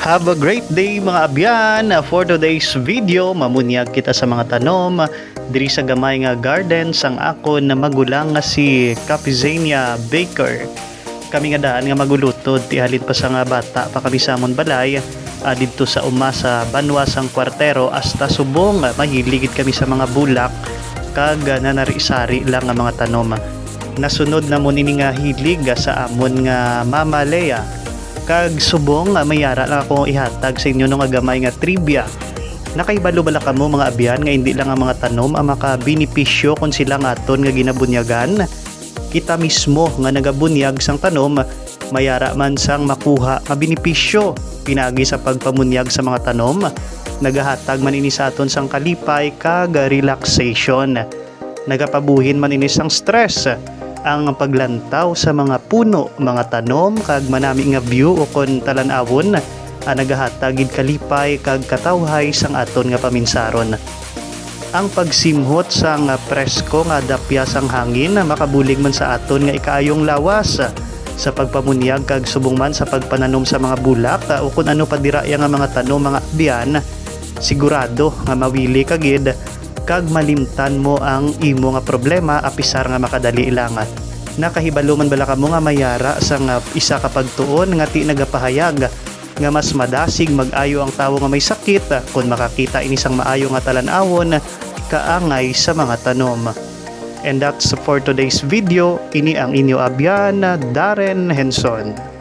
Have a great day mga abyan! For today's video, mamunyag kita sa mga tanom diri sa gamay nga garden sang akon na magulang nga si Capizania Baker. Kami nga daan nga magulutod ti halin pa sa nga bata pa kami sa amon balay dito sa umasa banwa sang kwartero hasta subong mahiligid kami sa mga bulak kag nanari-sari lang nga mga tanom. Nasunod na mo nini nga hilig sa amon nga Mama Lea. Kag subong mayara lang ako ihatag sa inyo nung agamay nga trivia. Nakaibalo bala kamo mga abyan nga hindi lang ang mga tanom ang makabinipisyo kung sila nga aton nga ginabunyagan. Kita mismo nga nagabunyag sang tanom mayara man sang makuha nga binipisyo pinagi sa pagpamunyag sa mga tanom. Nagahatag man ini sa aton sang kalipay kag relaxation. Nagapabuhin man ini sang stress ang paglantaw sa mga puno, mga tanom kag manami nga view o kon talan-awon nagahatagid kalipay kag katawhay sang aton nga paminsaron. Ang pagsimhot sang presko nga dapya sang hangin makabulig man sa aton nga ikaayong lawas sa pagpamunyag kag subong man sa pagpananom sa mga bulak o kun ano pa dira nga mga tanom mga abyan, sigurado nga mawili kagid kag malimtan mo ang imo nga problema apisar nga makadali lang. Nakahibalo man bala kamo nga mayara sa nga isa ka pagtuon nga ti nagapahayag nga mas madasig mag-ayo ang tawo nga may sakit kung makakita ini sang maayo nga talan-awon kaangay sa mga tanom. And that's for today's video. Ini ang inyo abyan, Darren Henson.